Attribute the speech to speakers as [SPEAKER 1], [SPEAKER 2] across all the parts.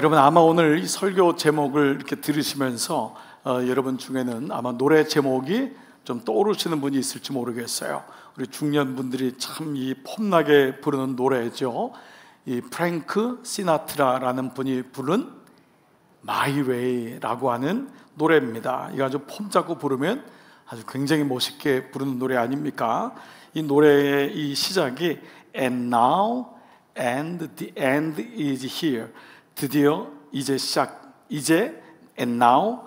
[SPEAKER 1] 여러분 아마 오늘 이 설교 제목을 이렇게 들으시면서 여러분 중에는 아마 노래 제목이 좀 떠오르시는 분이 있을지 모르겠어요. 우리 중년 분들이 참 이 폼나게 부르는 노래죠. 이 프랭크 시나트라라는 분이 부른 My Way라고 하는 노래입니다. 이거 아주 폼 잡고 부르면 아주 굉장히 멋있게 부르는 노래 아닙니까? 이 노래의 이 시작이 And now and the end is here. 드디어 이제 and now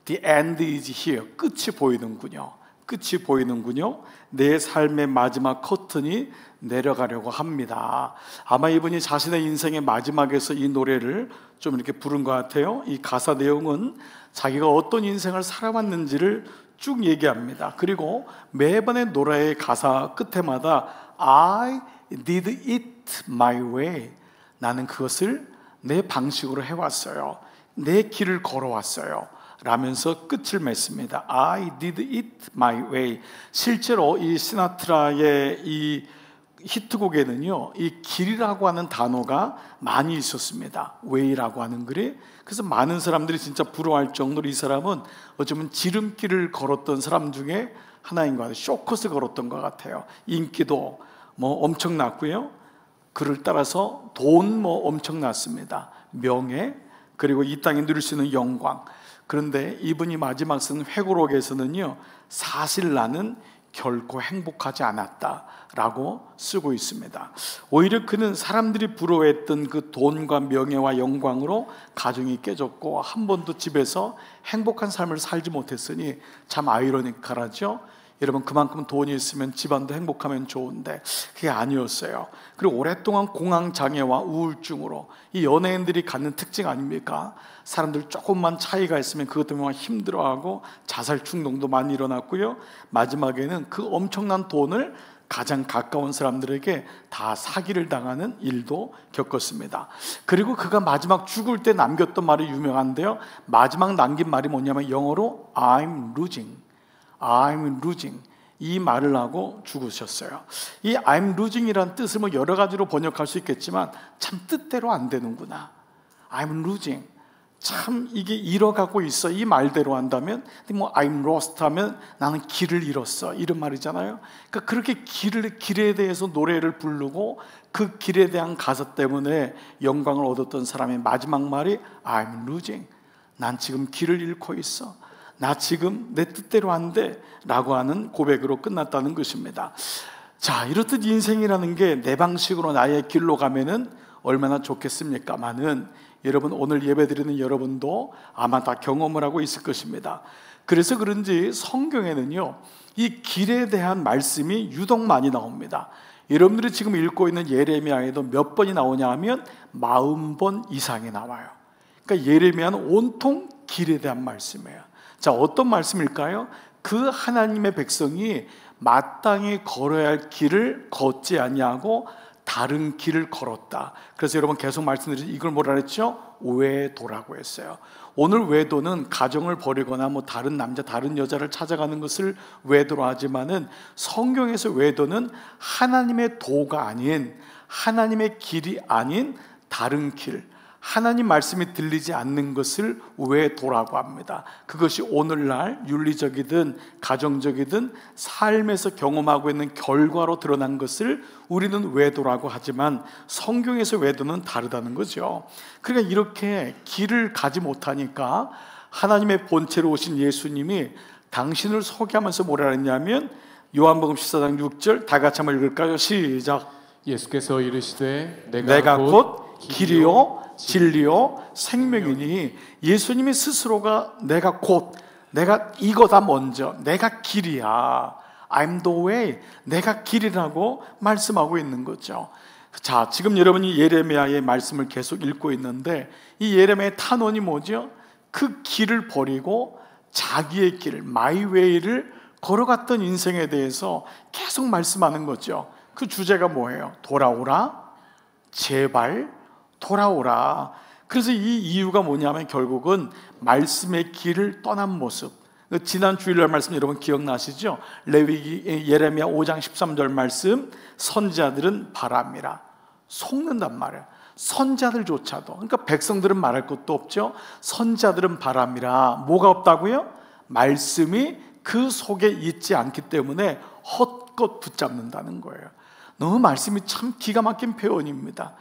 [SPEAKER 1] the end is here. 끝이 보이는군요. 끝이 보이는군요. 내 삶의 마지막 커튼이 내려가려고 합니다. 아마 이분이 자신의 인생의 마지막에서 이 노래를 좀 이렇게 부른 것 같아요. 이 가사 내용은 자기가 어떤 인생을 살아왔는지를 쭉 얘기합니다. 그리고 매번의 노래의 가사 끝에마다 I did it my way. 나는 그것을 내 방식으로 해왔어요. 내 길을 걸어왔어요. 라면서 끝을 맺습니다. I did it my way. 실제로 이 시나트라의 이 히트곡에는요, 이 길이라고 하는 단어가 많이 있었습니다. way라고 하는 글이. 그래서 많은 사람들이 진짜 부러워할 정도로 이 사람은 어쩌면 지름길을 걸었던 사람 중에 하나인 것 같아요. 쇼컷을 걸었던 것 같아요. 인기도 엄청났고요. 그를 따라서 돈 엄청났습니다. 명예, 그리고 이 땅에 누릴 수 있는 영광. 그런데 이분이 마지막 쓴 회고록에서는요, 사실 나는 결코 행복하지 않았다라고 쓰고 있습니다. 오히려 그는 사람들이 부러워했던 그 돈과 명예와 영광으로 가정이 깨졌고 한 번도 집에서 행복한 삶을 살지 못했으니 참 아이러니컬하죠. 여러분, 그만큼 돈이 있으면 집안도 행복하면 좋은데 그게 아니었어요. 그리고 오랫동안 공황장애와 우울증으로, 이 연예인들이 갖는 특징 아닙니까? 사람들 조금만 차이가 있으면 그것 때문에 힘들어하고 자살 충동도 많이 일어났고요. 마지막에는 그 엄청난 돈을 가장 가까운 사람들에게 다 사기를 당하는 일도 겪었습니다. 그리고 그가 마지막 죽을 때 남겼던 말이 유명한데요, 마지막 남긴 말이 뭐냐면 영어로 I'm losing, 이 말을 하고 죽으셨어요. 이 I'm losing이라는 뜻을 여러 가지로 번역할 수 있겠지만 참 뜻대로 안 되는구나. I'm losing, 참 이게 잃어가고 있어. 이 말대로 한다면 I'm lost 하면 나는 길을 잃었어, 이런 말이잖아요. 그러니까 그렇게 길에 대해서 노래를 부르고 그 길에 대한 가사 때문에 영광을 얻었던 사람의 마지막 말이 I'm losing, 난 지금 길을 잃고 있어, 나 지금 내 뜻대로 안 돼 라고 하는 고백으로 끝났다는 것입니다. 자, 이렇듯 인생이라는 게 내 방식으로 나의 길로 가면은 얼마나 좋겠습니까마는 여러분, 오늘 예배드리는 여러분도 아마 다 경험을 하고 있을 것입니다. 그래서 그런지 성경에는요, 이 길에 대한 말씀이 유독 많이 나옵니다. 여러분들이 지금 읽고 있는 예레미야에도 몇 번이 나오냐 하면 40번 이상이 나와요. 그러니까 예레미야는 온통 길에 대한 말씀이에요. 자, 어떤 말씀일까요? 그 하나님의 백성이 마땅히 걸어야 할 길을 걷지 아니하고 다른 길을 걸었다. 그래서 여러분 계속 말씀드린 이걸 뭐라 그랬죠? 외도라고 했어요. 오늘 외도는 가정을 버리거나 다른 남자 다른 여자를 찾아가는 것을 외도로 하지만은 성경에서 외도는 하나님의 도가 아닌, 하나님의 길이 아닌 다른 길, 하나님 말씀이 들리지 않는 것을 외도라고 합니다. 그것이 오늘날 윤리적이든 가정적이든 삶에서 경험하고 있는 결과로 드러난 것을 우리는 외도라고 하지만 성경에서 외도는 다르다는 거죠. 그러니까 이렇게 길을 가지 못하니까 하나님의 본체로 오신 예수님이 당신을 소개하면서 뭐라 했냐면 요한복음 14장 6절 다 같이 한번 읽을까요? 시작.
[SPEAKER 2] 예수께서 이르시되
[SPEAKER 1] 내가 곧 길이요 진리요 생명이니, 예수님이 스스로가 내가 이거다, 먼저 내가 길이야, I'm the way, 내가 길이라고 말씀하고 있는 거죠. 자, 지금 여러분이 예레미야의 말씀을 계속 읽고 있는데 이 예레미야의 탄원이 뭐죠? 그 길을 버리고 자기의 길, my way를 걸어갔던 인생에 대해서 계속 말씀하는 거죠. 그 주제가 뭐예요? 돌아오라, 제발 돌아오라. 그래서 이 이유가 뭐냐면 결국은 말씀의 길을 떠난 모습. 지난 주일날 말씀 여러분 기억나시죠? 레위기 예레미야 5장 13절 말씀, 선지자들은 바람이라 속는단 말이에요. 선자들조차도, 그러니까 백성들은 말할 것도 없죠. 선자들은 바람이라 뭐가 없다고요? 말씀이 그 속에 있지 않기 때문에 헛것 붙잡는다는 거예요. 너무 말씀이 참 기가 막힌 표현입니다.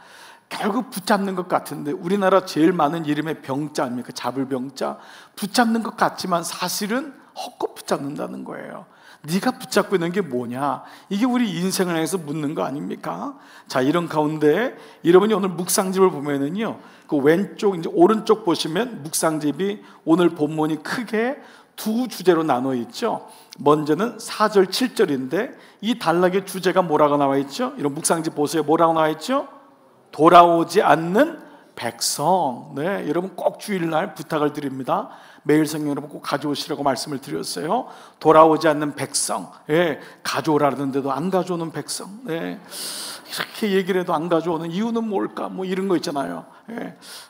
[SPEAKER 1] 결국 붙잡는 것 같은데, 우리나라 제일 많은 이름의 병자 아닙니까? 잡을 병자. 붙잡는 것 같지만 사실은 헛것 붙잡는다는 거예요. 네가 붙잡고 있는 게 뭐냐? 이게 우리 인생을 향해서 묻는 거 아닙니까? 자, 이런 가운데 여러분이 오늘 묵상집을 보면은요, 그 왼쪽 이제 오른쪽 보시면 묵상집이 오늘 본문이 크게 두 주제로 나눠 있죠. 먼저는 4절 7절인데 이 단락의 주제가 뭐라고 나와 있죠? 이런 묵상집 보세요. 뭐라고 나와 있죠? 돌아오지 않는 백성. 네, 여러분 꼭 주일날 부탁을 드립니다. 매일 성경 여러분 꼭 가져오시라고 말씀을 드렸어요. 돌아오지 않는 백성. 예, 가져오라는데도 안 가져오는 백성. 네, 이렇게 얘기를 해도 안 가져오는 이유는 뭘까? 뭐 이런 거 있잖아요.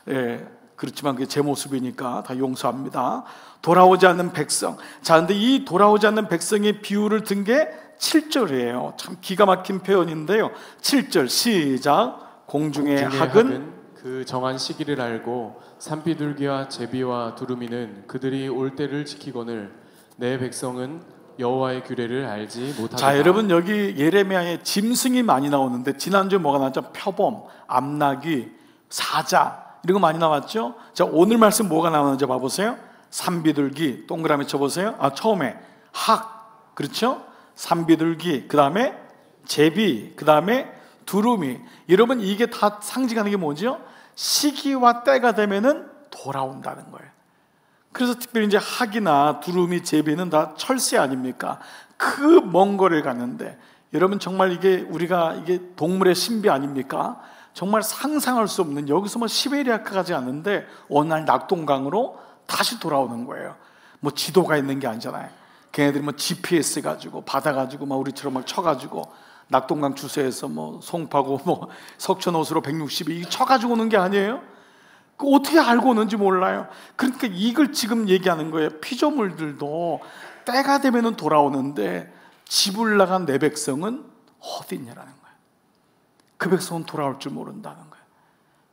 [SPEAKER 1] 예, 그렇지만 그게 제 모습이니까 다 용서합니다. 돌아오지 않는 백성. 자, 근데 이 돌아오지 않는 백성의 비유를 든 게 7절이에요. 참 기가 막힌 표현인데요. 7절 시작. 공중의 학은
[SPEAKER 2] 그 정한 시기를 알고 산비둘기와 제비와 두루미는 그들이 올 때를 지키거늘 내 백성은 여호와의 규례를 알지 못하다.
[SPEAKER 1] 자, 여러분 여기 예레미야에 짐승이 많이 나오는데 지난주에 뭐가 나왔죠? 표범, 암나귀, 사자 이런 거 많이 나왔죠? 자, 오늘 말씀 뭐가 나오는지 봐보세요. 산비둘기 동그라미 쳐보세요. 처음에 학, 그렇죠? 산비둘기, 그 다음에 제비, 그 다음에 두루미. 여러분 이게 다 상징하는 게 뭐죠? 시기와 때가 되면은 돌아온다는 거예요. 그래서 특별히 이제 학이나 두루미, 제비는 다 철새 아닙니까? 그 먼 거리를 갔는데, 여러분 정말 이게 우리가 이게 동물의 신비 아닙니까? 정말 상상할 수 없는, 여기서 뭐 시베리아까지 가지 않는데 어느 날 낙동강으로 다시 돌아오는 거예요. 뭐 지도가 있는 게 아니잖아요. 걔네들이 뭐 GPS 가지고 받아가지고 막 우리처럼 막 쳐가지고 낙동강 주세에서 뭐 송파구 뭐 석촌호수로 160이 쳐가지고 오는 게 아니에요. 그 어떻게 알고 오는지 몰라요. 그러니까 이걸 지금 얘기하는 거예요. 피조물들도 때가 되면은 돌아오는데 집을 나간 내 백성은 어디 있냐라는 거예요. 그 백성은 돌아올 줄 모른다는 거예요.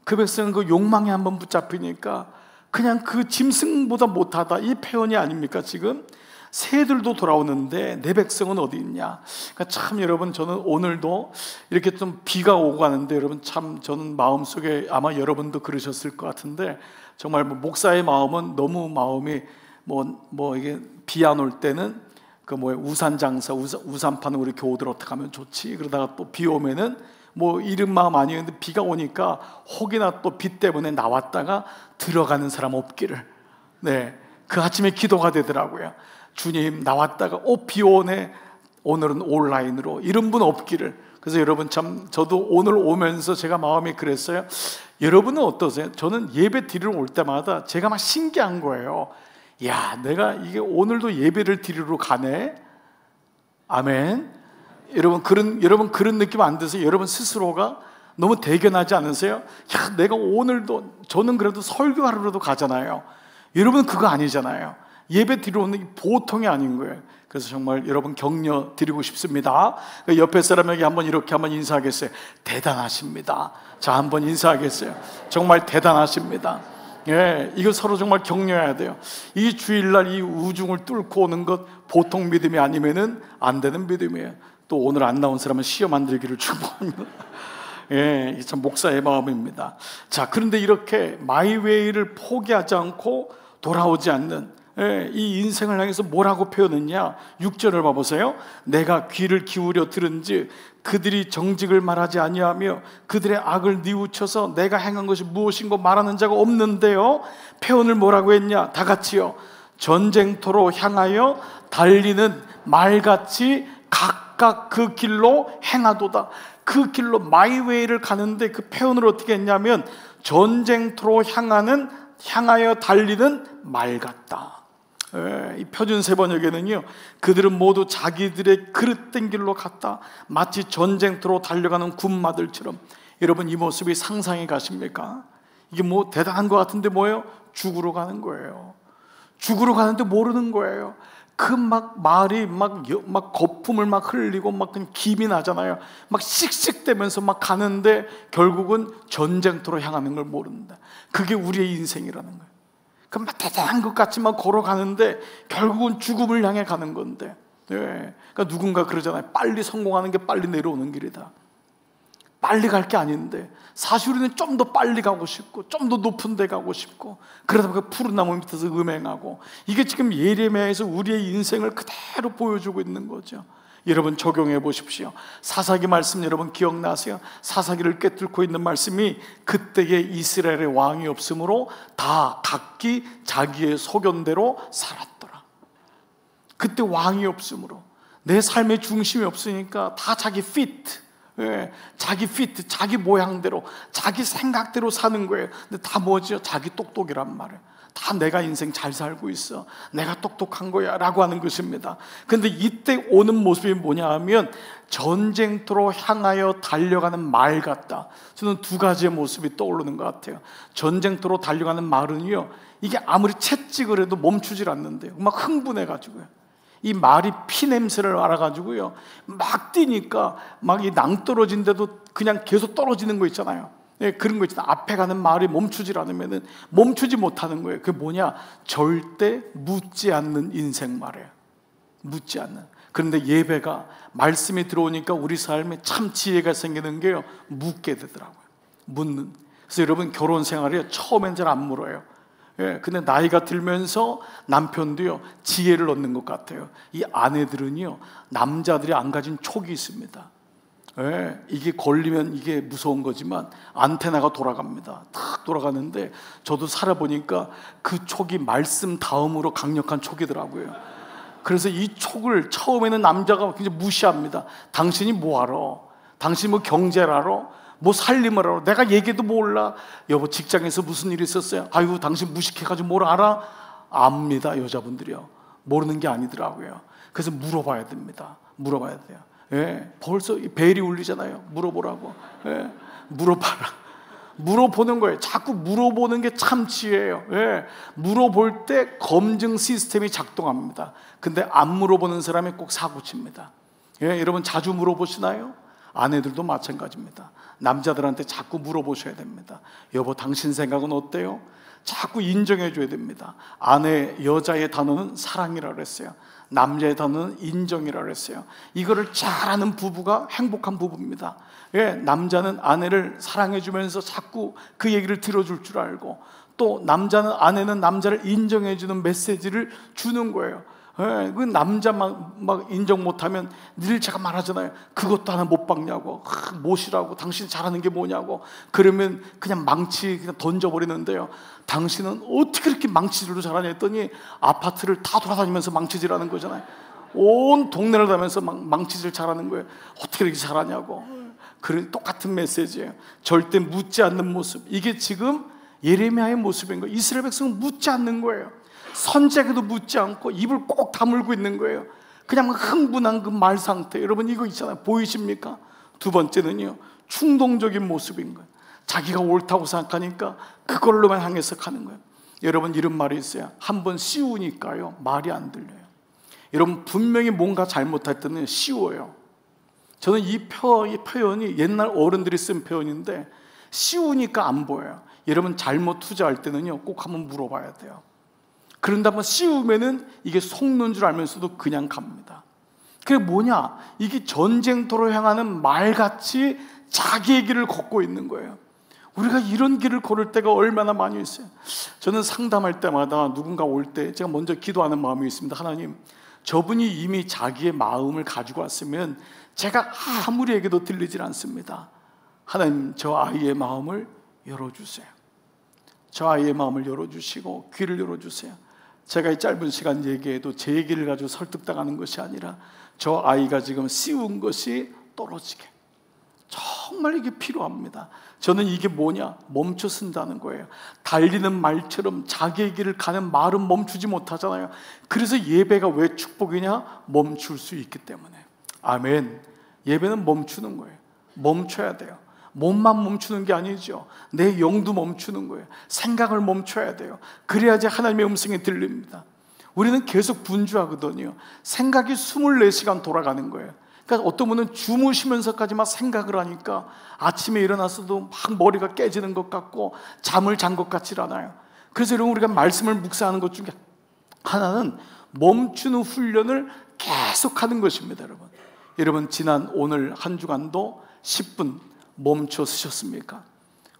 [SPEAKER 1] 그 백성은 그 욕망에 한번 붙잡히니까 그냥 그 짐승보다 못하다, 이 표현이 아닙니까? 지금 새들도 돌아오는데 내 백성은 어디 있냐. 그러니까 참 여러분, 저는 오늘도 이렇게 좀 비가 오고 가는데 여러분 참 저는 마음속에, 아마 여러분도 그러셨을 것 같은데, 정말 뭐 목사의 마음은 너무 마음이 뭐 이게 비 안 올 때는 그 우산 장사, 우산 파는 우리 교우들 어떻게 하면 좋지. 그러다가 또 비 오면은 뭐 이런 마음 아니었는데 비가 오니까 혹이나 또 비 때문에 나왔다가 들어가는 사람 없기를. 네, 그 아침에 기도가 되더라고요. 주님, 나왔다가 비 오네, 오늘은 온라인으로, 이런 분 없기를. 그래서 여러분 참 저도 오늘 오면서 제가 마음이 그랬어요. 여러분은 어떠세요? 저는 예배 드리러 올 때마다 제가 막 신기한 거예요. 야, 내가 이게 오늘도 예배를 드리러 가네. 아멘. 여러분 그런 느낌 안 드세요? 여러분 스스로가 너무 대견하지 않으세요? 야, 내가 오늘도, 저는 그래도 설교하러도 가잖아요. 여러분 그거 아니잖아요. 예배 드리러 오는 게 보통이 아닌 거예요. 그래서 정말 여러분 격려 드리고 싶습니다. 옆에 사람에게 이렇게 한번 인사하겠어요? 대단하십니다. 자, 한번 인사하겠어요? 정말 대단하십니다. 예, 이거 서로 정말 격려해야 돼요. 이 주일날 이 우중을 뚫고 오는 것 보통 믿음이 아니면은 안 되는 믿음이에요. 또 오늘 안 나온 사람은 시험 안 들기를 축복합니다. 예, 이게 참 목사의 마음입니다. 자, 그런데 이렇게 마이웨이를 포기하지 않고 돌아오지 않는, 예, 이 인생을 향해서 뭐라고 표현했냐? 6절을 봐보세요. 내가 귀를 기울여 들은즉 그들이 정직을 말하지 아니하며 그들의 악을 뉘우쳐서 내가 행한 것이 무엇인고 말하는 자가 없는데요. 표현을 뭐라고 했냐? 다 같이요. 전쟁터로 향하여 달리는 말같이 각각 그 길로 행하도다. 그 길로 마이웨이를 가는데 그 표현을 어떻게 했냐면 전쟁터로 향하여 달리는 말 같다. 이 표준 세번역에는요, 그들은 모두 자기들의 그릇된 길로 갔다. 마치 전쟁터로 달려가는 군마들처럼. 여러분 이 모습이 상상이 가십니까? 이게 뭐 대단한 것 같은데 뭐예요? 죽으러 가는 거예요. 죽으러 가는데 모르는 거예요. 그 막 말이 막 거품을 막 흘리고 막 그냥 김이 나잖아요. 막 씩씩대면서 막 가는데 결국은 전쟁터로 향하는 걸 모른다. 그게 우리의 인생이라는 거예요. 그 막 대단한 것 같지만 걸어가는데 결국은 죽음을 향해 가는 건데, 그러니까 누군가 그러잖아요. 빨리 성공하는 게 빨리 내려오는 길이다. 빨리 갈 게 아닌데 사실 우리는 좀 더 빨리 가고 싶고 좀 더 높은 데 가고 싶고, 그러다 보니까 푸른 나무 밑에서 음행하고, 이게 지금 예레미야에서 우리의 인생을 그대로 보여주고 있는 거죠. 여러분 적용해 보십시오. 사사기 말씀 여러분 기억나세요? 사사기를 꿰뚫고 있는 말씀이 그때의 이스라엘의 왕이 없으므로 다 각기 자기의 소견대로 살았더라. 그때 왕이 없으므로 내 삶의 중심이 없으니까 다 자기 자기 자기 모양대로 자기 생각대로 사는 거예요. 근데 다 뭐죠? 자기 똑똑이란 말이에요. 다 내가 인생 잘 살고 있어, 내가 똑똑한 거야 라고 하는 것입니다. 근데 이때 오는 모습이 뭐냐 하면 전쟁터로 향하여 달려가는 말 같다. 저는 두 가지의 모습이 떠오르는 것 같아요. 전쟁터로 달려가는 말은요, 이게 아무리 채찍을 해도 멈추질 않는데요, 막 흥분해가지고요, 이 말이 피 냄새를 알아가지고요 막 뛰니까 막 이 낭떠러진데도 그냥 계속 떨어지는 거 있잖아요. 그런 거 있잖아요. 앞에 가는 말이 멈추질 않으면 멈추지 못하는 거예요. 그게 뭐냐? 절대 묻지 않는 인생 말이에요. 묻지 않는. 그런데 예배가 말씀이 들어오니까 우리 삶에 참 지혜가 생기는 게요, 묻게 되더라고요. 묻는. 그래서 여러분 결혼 생활이 처음엔 잘 안 물어요. 근데 나이가 들면서 남편도요 지혜를 얻는 것 같아요. 이 아내들은요 남자들이 안 가진 촉이 있습니다. 이게 걸리면 이게 무서운 거지만 안테나가 돌아갑니다. 탁 돌아가는데 저도 살아보니까 그 촉이 말씀 다음으로 강력한 촉이더라고요. 그래서 이 촉을 처음에는 남자가 굉장히 무시합니다. 당신이 뭐 알아? 당신이 뭐 경제를 알아? 뭐 살림을 알아? 내가 얘기도 몰라. 여보 직장에서 무슨 일이 있었어요? 아유 당신 무식해가지고 뭘 알아? 압니다. 여자분들이요 모르는 게 아니더라고요. 그래서 물어봐야 됩니다. 물어봐야 돼요. 벌써 벨이 울리잖아요. 물어보라고. 물어봐라. 물어보는 거예요. 자꾸 물어보는 게 참 지혜예요. 물어볼 때 검증 시스템이 작동합니다. 근데 안 물어보는 사람이 꼭 사고 칩니다. 여러분 자주 물어보시나요? 아내들도 마찬가지입니다. 남자들한테 자꾸 물어보셔야 됩니다. 여보 당신 생각은 어때요? 자꾸 인정해 줘야 됩니다. 여자의 단어는 사랑이라고 그랬어요. 남자의 단어는 인정이라고 그랬어요. 이거를 잘하는 부부가 행복한 부부입니다. 남자는 아내를 사랑해 주면서 자꾸 그 얘기를 들어줄 줄 알고, 또 아내는 남자를 인정해 주는 메시지를 주는 거예요. 그 남자 막 인정 못하면 늘 제가 말하잖아요. 그것도 하나 못 박냐고, 못이라고, 당신 잘하는 게 뭐냐고. 그러면 그냥 망치 그냥 던져버리는데요. 당신은 어떻게 그렇게 망치질도 잘하냐 했더니 아파트를 다 돌아다니면서 망치질하는 거잖아요. 온 동네를 다니면서 망치질 잘하는 거예요. 어떻게 그렇게 잘하냐고. 그런 똑같은 메시지예요. 절대 묻지 않는 모습. 이게 지금 예레미야의 모습인 거예요. 이스라엘 백성은 묻지 않는 거예요. 선지자에게도 묻지 않고 입을 꼭 다물고 있는 거예요. 그냥 흥분한 그 말 상태. 여러분 이거 있잖아요. 보이십니까? 두 번째는요, 충동적인 모습인 거예요. 자기가 옳다고 생각하니까 그걸로만 향해서 가는 거예요. 여러분 이런 말이 있어요. 한번 씌우니까요 말이 안 들려요. 여러분 분명히 뭔가 잘못할 때는 씌워요. 저는 이 표현이 옛날 어른들이 쓴 표현인데, 씌우니까 안 보여요. 여러분 잘못 투자할 때는요 꼭 한번 물어봐야 돼요. 그런데 한번 씌우면은 이게 속는 줄 알면서도 그냥 갑니다. 그게 뭐냐? 이게 전쟁터로 향하는 말같이 자기의 길을 걷고 있는 거예요. 우리가 이런 길을 걸을 때가 얼마나 많이 있어요. 저는 상담할 때마다 누군가 올 때 제가 먼저 기도하는 마음이 있습니다. 하나님, 저분이 이미 자기의 마음을 가지고 왔으면 제가 아무리 얘기도 들리질 않습니다. 하나님, 저 아이의 마음을 열어주세요. 저 아이의 마음을 열어주시고 귀를 열어주세요. 제가 이 짧은 시간 얘기해도 제 얘기를 가지고 설득당하는 것이 아니라 저 아이가 지금 씌운 것이 떨어지게, 정말 이게 필요합니다. 저는 이게 뭐냐? 멈춰 쓴다는 거예요. 달리는 말처럼 자기의 길을 가는 말은 멈추지 못하잖아요. 그래서 예배가 왜 축복이냐? 멈출 수 있기 때문에. 아멘. 예배는 멈추는 거예요. 멈춰야 돼요. 몸만 멈추는 게 아니죠. 내 영도 멈추는 거예요. 생각을 멈춰야 돼요. 그래야지 하나님의 음성이 들립니다. 우리는 계속 분주하거든요. 생각이 24시간 돌아가는 거예요. 그러니까 어떤 분은 주무시면서까지만 생각을 하니까 아침에 일어나서도 막 머리가 깨지는 것 같고 잠을 잔 것 같지 않아요. 그래서 여러분, 우리가 말씀을 묵상하는 것 중에 하나는 멈추는 훈련을 계속하는 것입니다. 여러분 지난 오늘 한 주간도 10분 멈춰 쓰셨습니까?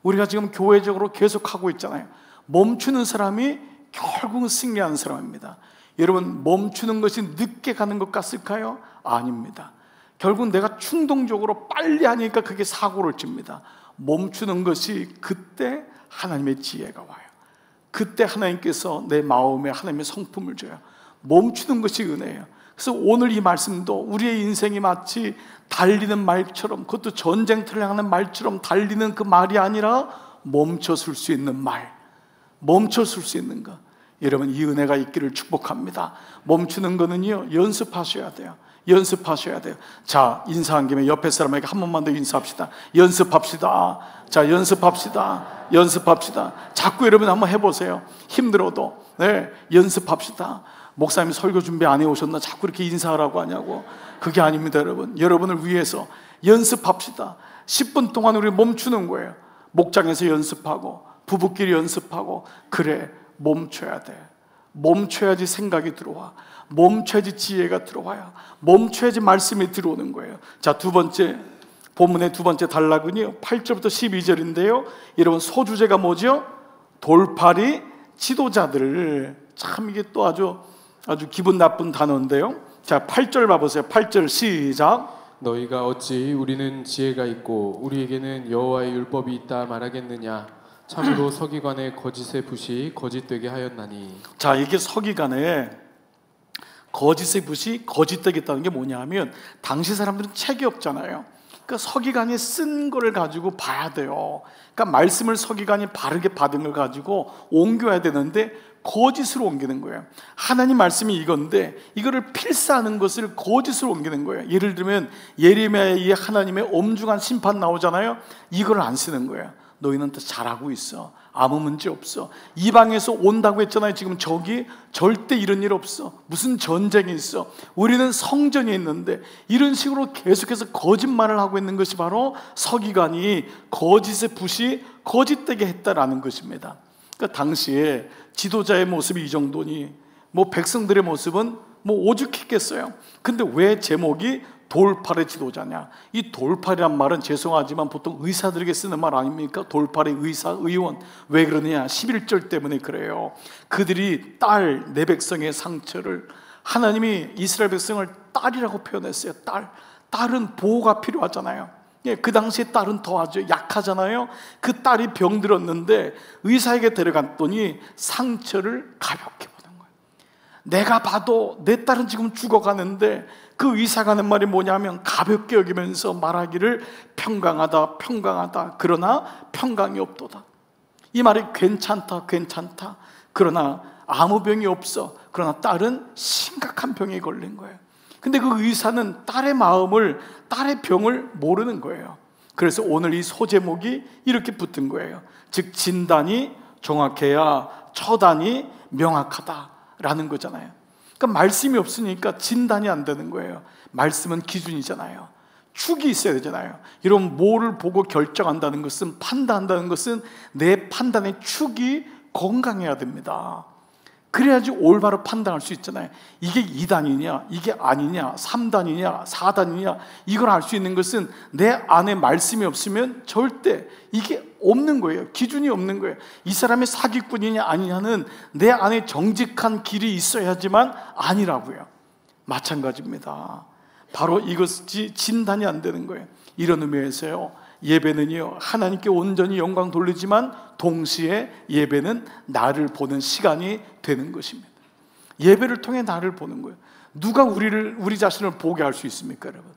[SPEAKER 1] 우리가 지금 교회적으로 계속하고 있잖아요. 멈추는 사람이 결국은 승리하는 사람입니다. 여러분, 멈추는 것이 늦게 가는 것 같을까요? 아닙니다. 결국 내가 충동적으로 빨리 하니까 그게 사고를 칩니다. 멈추는 것이 그때 하나님의 지혜가 와요. 그때 하나님께서 내 마음에 하나님의 성품을 줘요. 멈추는 것이 은혜예요. 그래서 오늘 이 말씀도 우리의 인생이 마치 달리는 말처럼, 그것도 전쟁터를 향하는 말처럼 달리는 그 말이 아니라 멈춰설 수 있는 말, 멈춰설 수 있는 것. 여러분, 이 은혜가 있기를 축복합니다. 멈추는 거는요, 연습하셔야 돼요. 연습하셔야 돼요. 자, 인사한 김에 옆에 사람에게 한 번만 더 인사합시다. 연습합시다. 자, 연습합시다. 연습합시다. 자꾸 여러분 한번 해보세요. 힘들어도. 네, 연습합시다. 목사님 설교 준비 안 해오셨나? 자꾸 이렇게 인사하라고 하냐고. 그게 아닙니다, 여러분. 여러분을 위해서 연습합시다. 10분 동안 우리 멈추는 거예요. 목장에서 연습하고 부부끼리 연습하고. 그래, 멈춰야 돼. 멈춰야지 생각이 들어와. 멈춰야지 지혜가 들어와요. 멈춰야지 말씀이 들어오는 거예요. 자, 두 번째, 본문의 두 번째 단락은요 8절부터 12절인데요 여러분, 소주제가 뭐죠? 돌팔이 지도자들. 참 이게 또 아주 기분 나쁜 단어인데요. 자, 8절 봐보세요. 8절 시작.
[SPEAKER 2] 너희가 어찌 우리는 지혜가 있고 우리에게는 여호와의 율법이 있다 말하겠느냐? 참으로 서기관의 거짓의 붓이 거짓되게 하였나니.
[SPEAKER 1] 자, 이게 서기관의 거짓의 붓이 거짓되겠다는 게 뭐냐 하면, 당시 사람들은 책이 없잖아요. 그러니까 서기관이 쓴 거를 가지고 봐야 돼요. 그러니까 말씀을 서기관이 바르게 받은 걸 가지고 옮겨야 되는데 거짓으로 옮기는 거예요. 하나님 말씀이 이건데 이거를 필사하는 것을 거짓으로 옮기는 거예요. 예를 들면 예레미야의 이 하나님의 엄중한 심판 나오잖아요. 이걸 안 쓰는 거예요. 너희는 더 잘하고 있어. 아무 문제 없어. 이방에서 온다고 했잖아요. 지금 저기 절대 이런 일 없어. 무슨 전쟁이 있어. 우리는 성전이 있는데. 이런 식으로 계속해서 거짓말을 하고 있는 것이 바로 서기관이 거짓의 붓이 거짓되게 했다라는 것입니다. 그러니까 당시에 지도자의 모습이 이 정도니 뭐 백성들의 모습은 뭐 오죽했겠어요. 근데 왜 제목이 돌팔의 지도자냐? 이 돌팔이란 말은 죄송하지만 보통 의사들에게 쓰는 말 아닙니까? 돌팔의 의사, 의원. 왜 그러느냐? 11절 때문에 그래요. 그들이 내 백성의 상처를, 하나님이 이스라엘 백성을 딸이라고 표현했어요. 딸은 보호가 필요하잖아요. 예, 그 당시에 딸은 더 아주 약하잖아요. 그 딸이 병들었는데 의사에게 데려갔더니 상처를 가볍게 보는 거예요. 내가 봐도 내 딸은 지금 죽어가는데 그 의사가 하는 말이 뭐냐면 가볍게 여기면서 말하기를 평강하다, 평강하다. 그러나 평강이 없도다. 이 말이 괜찮다, 괜찮다. 그러나 아무 병이 없어. 그러나 딸은 심각한 병에 걸린 거예요. 근데 그 의사는 딸의 마음을, 딸의 병을 모르는 거예요. 그래서 오늘 이 소제목이 이렇게 붙은 거예요. 즉 진단이 정확해야 처단이 명확하다라는 거잖아요. 그러니까 말씀이 없으니까 진단이 안 되는 거예요. 말씀은 기준이잖아요. 축이 있어야 되잖아요. 여러분, 뭐를 보고 결정한다는 것은, 판단한다는 것은 내 판단의 축이 건강해야 됩니다. 그래야지 올바로 판단할 수 있잖아요. 이게 2단이냐, 이게 아니냐, 3단이냐, 4단이냐, 이걸 알 수 있는 것은 내 안에 말씀이 없으면 절대 이게 없는 거예요. 기준이 없는 거예요. 이 사람이 사기꾼이냐 아니냐는 내 안에 정직한 길이 있어야지만 아니라고요. 마찬가지입니다. 바로 이것이 진단이 안 되는 거예요. 이런 의미에서요, 예배는요 하나님께 온전히 영광 돌리지만 동시에 예배는 나를 보는 시간이 되는 것입니다. 예배를 통해 나를 보는 거예요. 누가 우리 자신을 보게 할 수 있습니까, 여러분?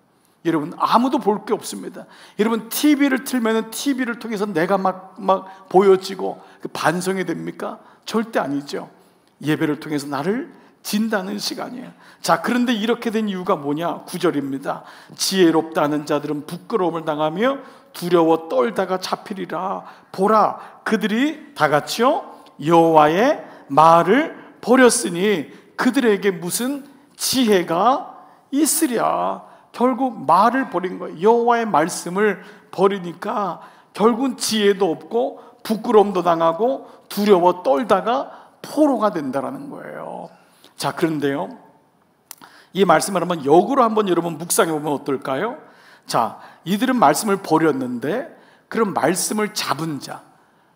[SPEAKER 1] 여러분, 아무도 볼 게 없습니다. 여러분, TV를 틀면 TV를 통해서 내가 막 보여지고 반성이 됩니까? 절대 아니죠. 예배를 통해서 나를 진다는 시간이에요. 자, 그런데 이렇게 된 이유가 뭐냐? 9절입니다. 지혜롭다 하는 자들은 부끄러움을 당하며 두려워 떨다가 잡히리라. 보라, 그들이 다 같이요 여호와의 말을 버렸으니 그들에게 무슨 지혜가 있으랴. 결국 말을 버린 거예요. 여호와의 말씀을 버리니까 결국은 지혜도 없고 부끄러움도 당하고 두려워 떨다가 포로가 된다라는 거예요. 자, 그런데요, 이 말씀을 한번 역으로 한번 여러분 묵상해 보면 어떨까요? 자, 이들은 말씀을 버렸는데 그런 말씀을 잡은 자,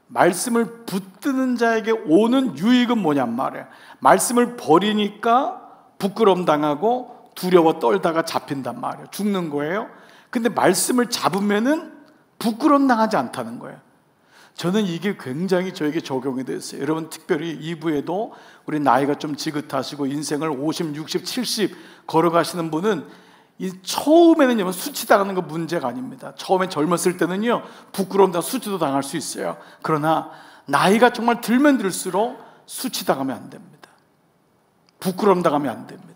[SPEAKER 1] 말씀을 붙드는 자에게 오는 유익은 뭐냔 말이에요. 말씀을 버리니까 부끄러움 당하고 두려워 떨다가 잡힌단 말이에요. 죽는 거예요. 근데 말씀을 잡으면은 부끄러움 당하지 않다는 거예요. 저는 이게 굉장히 저에게 적용이 됐어요. 여러분, 특별히 2부에도 우리 나이가 좀 지긋하시고 인생을 50, 60, 70 걸어가시는 분은 이 처음에는요, 수치당하는 거 문제가 아닙니다. 처음에 젊었을 때는요, 부끄러움 당하고 수치도 당할 수 있어요. 그러나 나이가 정말 들면 들수록 수치당하면 안 됩니다. 부끄러움 당하면 안 됩니다.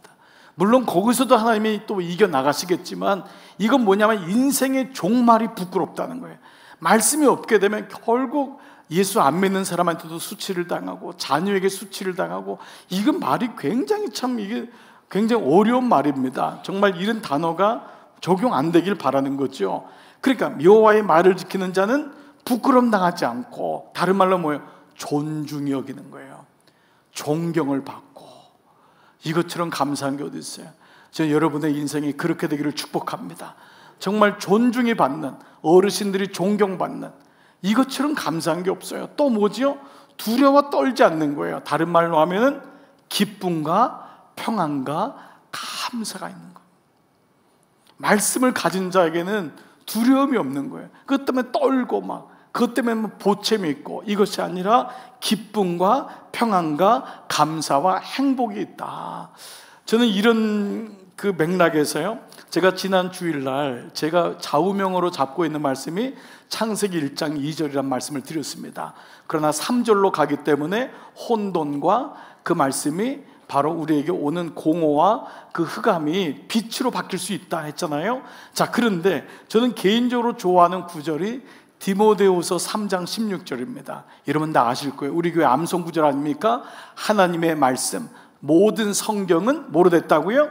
[SPEAKER 1] 물론 거기서도 하나님이 또 이겨나가시겠지만 이건 뭐냐면 인생의 종말이 부끄럽다는 거예요. 말씀이 없게 되면 결국 예수 안 믿는 사람한테도 수치를 당하고 자녀에게 수치를 당하고, 이건 말이 굉장히 참 이게 굉장히 어려운 말입니다. 정말 이런 단어가 적용 안 되길 바라는 거죠. 그러니까 여호와의 말을 지키는 자는 부끄러움 당하지 않고, 다른 말로 뭐예요? 존중히 여기는 거예요. 존경을 받고. 이것처럼 감사한 게 어디 있어요? 저는 여러분의 인생이 그렇게 되기를 축복합니다. 정말 존중이 받는, 어르신들이 존경받는, 이것처럼 감사한 게 없어요. 또 뭐지요? 두려워 떨지 않는 거예요. 다른 말로 하면은 기쁨과 평안과 감사가 있는 거예요. 말씀을 가진 자에게는 두려움이 없는 거예요. 그것 때문에 떨고 막 그것 때문에 보채미 있고, 이것이 아니라 기쁨과 평안과 감사와 행복이 있다. 저는 이런 그 맥락에서요, 제가 지난 주일날 제가 좌우명으로 잡고 있는 말씀이 창세기 1장 2절이란 말씀을 드렸습니다. 그러나 3절로 가기 때문에 혼돈과 그 말씀이 바로 우리에게 오는 공허와 그 흑암이 빛으로 바뀔 수 있다 했잖아요. 자, 그런데 저는 개인적으로 좋아하는 구절이 디모데후서 3장 16절입니다. 여러분 다 아실 거예요. 우리 교회 암송 구절 아닙니까? 하나님의 말씀, 모든 성경은 뭐로 됐다고요?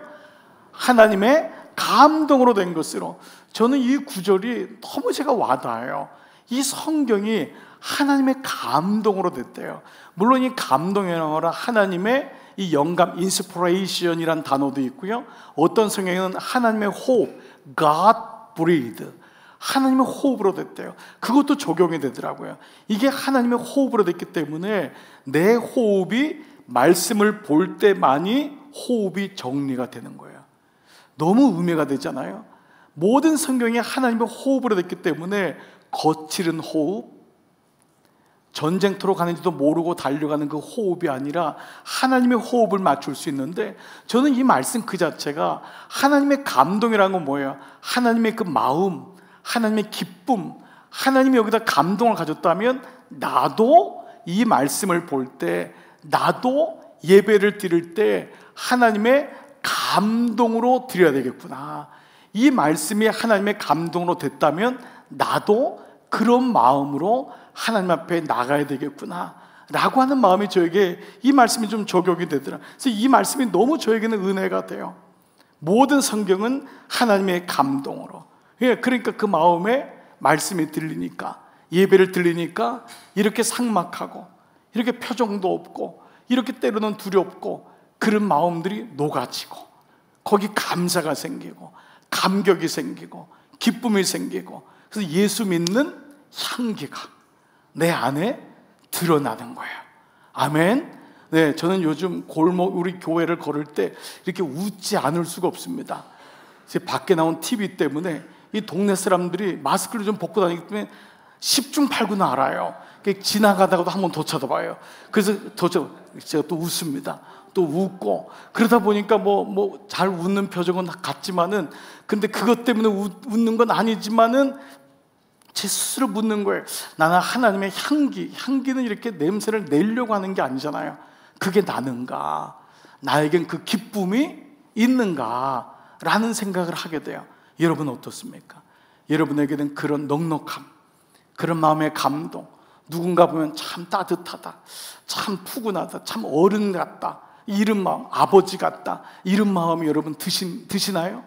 [SPEAKER 1] 하나님의 감동으로 된 것으로. 저는 이 구절이 너무 제가 와닿아요. 이 성경이 하나님의 감동으로 됐대요. 물론 이 감동이라는 거는 하나님의 이 영감, 인스피레이션이란 단어도 있고요, 어떤 성경에는 하나님의 호흡, God breathed, 하나님의 호흡으로 됐대요. 그것도 적용이 되더라고요. 이게 하나님의 호흡으로 됐기 때문에 내 호흡이 말씀을 볼 때만이 호흡이 정리가 되는 거예요. 너무 의미가 되잖아요. 모든 성경이 하나님의 호흡으로 됐기 때문에 거칠은 호흡, 전쟁터로 가는지도 모르고 달려가는 그 호흡이 아니라 하나님의 호흡을 맞출 수 있는데, 저는 이 말씀 그 자체가 하나님의 감동이라는 건 뭐예요? 하나님의 그 마음, 하나님의 기쁨, 하나님이 여기다 감동을 가졌다면 나도 이 말씀을 볼 때, 나도 예배를 드릴 때 하나님의 감동으로 드려야 되겠구나. 이 말씀이 하나님의 감동으로 됐다면 나도 그런 마음으로 하나님 앞에 나가야 되겠구나 라고 하는 마음이 저에게, 이 말씀이 좀 적용이 되더라. 그래서 이 말씀이 너무 저에게는 은혜가 돼요. 모든 성경은 하나님의 감동으로. 그러니까 그 마음에 말씀이 들리니까, 예배를 들리니까 이렇게 삭막하고 이렇게 표정도 없고 이렇게 때로는 두렵고 그런 마음들이 녹아지고, 거기 감사가 생기고 감격이 생기고 기쁨이 생기고, 그래서 예수 믿는 향기가 내 안에 드러나는 거예요. 아멘. 네, 저는 요즘 골목, 우리 교회를 걸을 때 이렇게 웃지 않을 수가 없습니다. 밖에 나온 TV 때문에 이 동네 사람들이 마스크를 좀 벗고 다니기 때문에 10중 8구는 알아요. 지나가다가도 한번 더 쳐다봐요. 그래서 제가 또 웃습니다. 또 웃고, 그러다 보니까 뭐 잘 웃는 표정은 같지만은, 근데 그것 때문에 웃는 건 아니지만은 제 스스로 묻는 거예요. 나는 하나님의 향기는 이렇게 냄새를 내려고 하는 게 아니잖아요. 그게 나는가? 나에겐 그 기쁨이 있는가? 라는 생각을 하게 돼요. 여러분 어떻습니까? 여러분에게는 그런 넉넉함, 그런 마음의 감동, 누군가 보면 참 따뜻하다, 참 푸근하다, 참 어른 같다, 이런 마음, 아버지 같다, 이런 마음이 여러분 드시나요?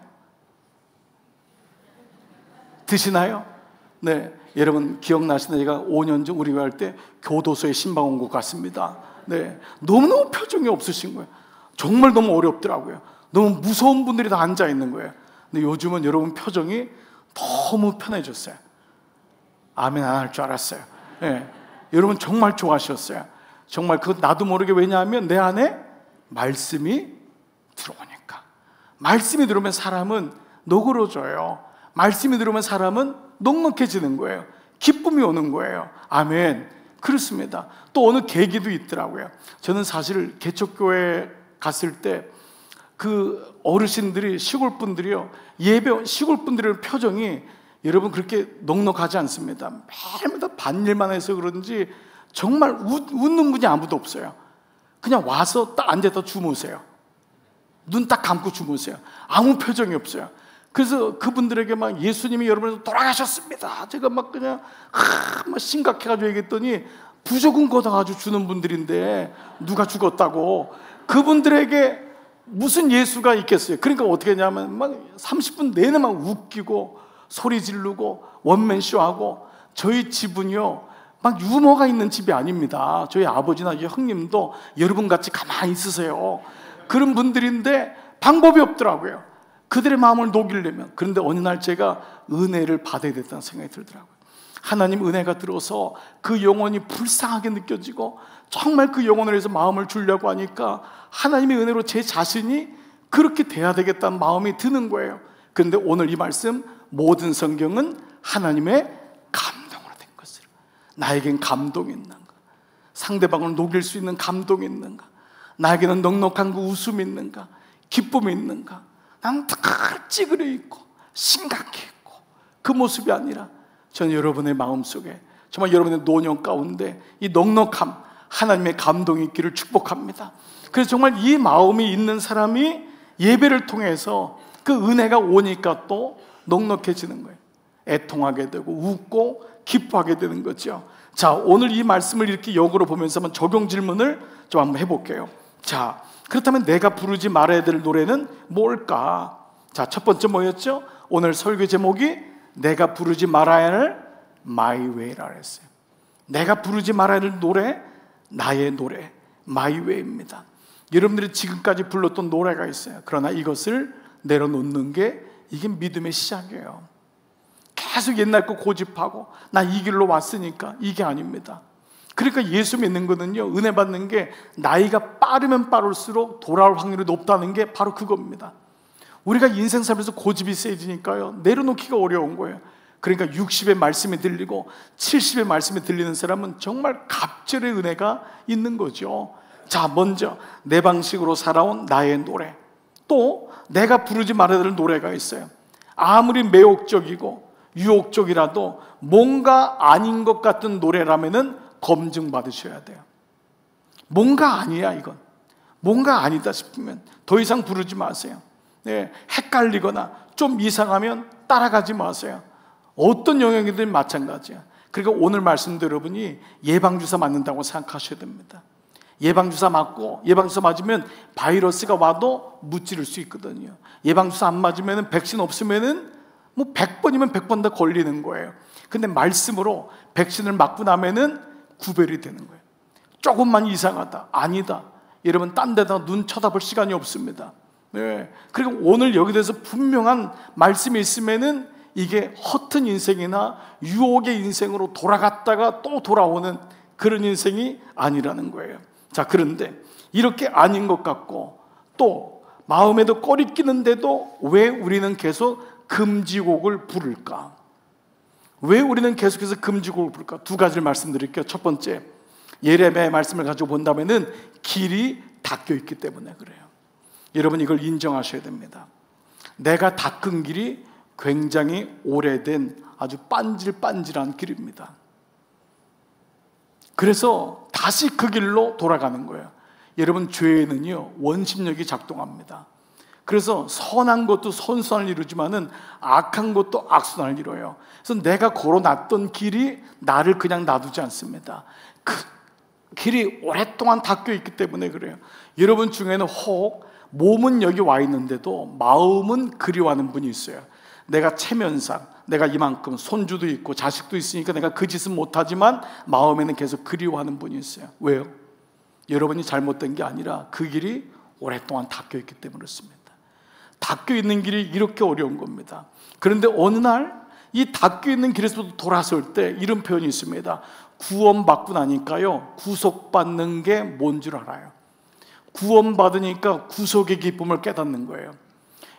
[SPEAKER 1] 드시나요? 네, 여러분 기억나시나요? 제가 5년 전 우리 교회 할 때 교도소에 신방 온 것 같습니다. 네, 너무너무 표정이 없으신 거예요. 정말 너무 어렵더라고요. 너무 무서운 분들이 다 앉아 있는 거예요. 근데 요즘은 여러분 표정이 너무 편해졌어요. 아멘 안 할 줄 알았어요. 네, 여러분 정말 좋아하셨어요. 정말 그 나도 모르게, 왜냐하면 내 안에 말씀이 들어오니까. 말씀이 들어오면 사람은 너그러져요. 말씀이 들어오면 사람은 넉넉해지는 거예요. 기쁨이 오는 거예요. 아멘. 그렇습니다. 또 어느 계기도 있더라고요. 저는 사실 개척교회 갔을 때 그 어르신들이, 시골 분들이요, 시골 분들의 표정이 여러분 그렇게 넉넉하지 않습니다. 매일마다 반일만 해서 그런지 정말 웃는 분이 아무도 없어요. 그냥 와서 딱 앉아서 주무세요. 눈 딱 감고 주무세요. 아무 표정이 없어요. 그래서 그분들에게 막 예수님이 여러분에서 돌아가셨습니다, 제가 막 그냥 막 심각해가지고 얘기했더니 부적은 걷어가지고 주는 분들인데 누가 죽었다고. 그분들에게 무슨 예수가 있겠어요. 그러니까 어떻게 했냐면 막 30분 내내 막 웃기고 소리 지르고 원맨쇼하고. 저희 집은요 막 유머가 있는 집이 아닙니다. 저희 아버지나 형님도 여러분같이 가만히 있으세요. 그런 분들인데 방법이 없더라고요, 그들의 마음을 녹이려면. 그런데 어느 날 제가 은혜를 받아야 됐다는 생각이 들더라고요. 하나님 은혜가 들어서 그 영혼이 불쌍하게 느껴지고 정말 그 영혼을 위해서 마음을 주려고 하니까 하나님의 은혜로 제 자신이 그렇게 돼야 되겠다는 마음이 드는 거예요. 그런데 오늘 이 말씀, 모든 성경은 하나님의 감동으로 된 것을. 나에겐 감동이 있는가? 상대방을 녹일 수 있는 감동이 있는가? 나에게는 넉넉한 그 웃음이 있는가? 기쁨이 있는가? 나는 다 찌그러 있고 심각해 있고 그 모습이 아니라 저는 여러분의 마음속에, 정말 여러분의 노년 가운데 이 넉넉함, 하나님의 감동이 있기를 축복합니다. 그래서 정말 이 마음이 있는 사람이 예배를 통해서 그 은혜가 오니까 또 넉넉해지는 거예요. 애통하게 되고 웃고 기뻐하게 되는 거죠. 자, 오늘 이 말씀을 이렇게 역으로 보면서 한번 적용 질문을 좀 한번 해볼게요. 자, 그렇다면 내가 부르지 말아야 될 노래는 뭘까? 자, 첫 번째 뭐였죠? 오늘 설교 제목이 내가 부르지 말아야 할 My Way라 했어요. 내가 부르지 말아야 할 노래, 나의 노래, My Way입니다. 여러분들이 지금까지 불렀던 노래가 있어요. 그러나 이것을 내려놓는 게 이게 믿음의 시작이에요. 계속 옛날 거 고집하고 나 이 길로 왔으니까, 이게 아닙니다. 그러니까 예수 믿는 거는요, 은혜 받는 게 나이가 빠르면 빠를수록 돌아올 확률이 높다는 게 바로 그겁니다. 우리가 인생 살면서 고집이 세지니까요, 내려놓기가 어려운 거예요. 그러니까 60의 말씀이 들리고 70의 말씀이 들리는 사람은 정말 갑절의 은혜가 있는 거죠. 자, 먼저 내 방식으로 살아온 나의 노래, 또 내가 부르지 말아야 될 노래가 있어요. 아무리 매혹적이고 유혹적이라도 뭔가 아닌 것 같은 노래라면은 검증 받으셔야 돼요. 뭔가 아니야, 이건 뭔가 아니다 싶으면 더 이상 부르지 마세요. 네, 헷갈리거나 좀 이상하면 따라가지 마세요. 어떤 영역이든 마찬가지야. 그러니까 오늘 말씀도 여러분이 예방주사 맞는다고 생각하셔야 됩니다. 예방주사 맞고, 예방주사 맞으면 바이러스가 와도 무찌를 수 있거든요. 예방주사 안 맞으면, 백신 없으면은 뭐 100번이면 100번 다 걸리는 거예요. 근데 말씀으로 백신을 맞고 나면은 구별이 되는 거예요. 조금만 이상하다, 아니다, 여러분 딴 데다 눈 쳐다볼 시간이 없습니다. 네. 그리고 오늘 여기 대해서 분명한 말씀이 있으면은 이게 허튼 인생이나 유혹의 인생으로 돌아갔다가 또 돌아오는 그런 인생이 아니라는 거예요. 자, 그런데 이렇게 아닌 것 같고 또 마음에도 꺼리끼는데도 왜 우리는 계속 금지곡을 부를까? 왜 우리는 계속해서 금지곡을 부를까? 두 가지를 말씀드릴게요. 첫 번째, 예레미야의 말씀을 가지고 본다면은 길이 닦여 있기 때문에 그래요. 여러분 이걸 인정하셔야 됩니다. 내가 닦은 길이 굉장히 오래된 아주 빤질빤질한 길입니다. 그래서 다시 그 길로 돌아가는 거예요. 여러분 죄에는요 원심력이 작동합니다. 그래서 선한 것도 선순환을 이루지만은 악한 것도 악순환을 이뤄요. 그래서 내가 걸어놨던 길이 나를 그냥 놔두지 않습니다. 길이 오랫동안 닦여 있기 때문에 그래요. 여러분 중에는 혹 몸은 여기 와 있는데도 마음은 그리워하는 분이 있어요. 내가 체면상 내가 이만큼 손주도 있고 자식도 있으니까 내가 그 짓은 못하지만 마음에는 계속 그리워하는 분이 있어요. 왜요? 여러분이 잘못된 게 아니라 그 길이 오랫동안 닦여 있기 때문에 그렇습니다. 닦여 있는 길이 이렇게 어려운 겁니다. 그런데 어느 날 이 닦여 있는 길에서 돌아설 때 이런 표현이 있습니다. 구원받고 나니까요, 구속받는 게 뭔 줄 알아요. 구원받으니까 구속의 기쁨을 깨닫는 거예요.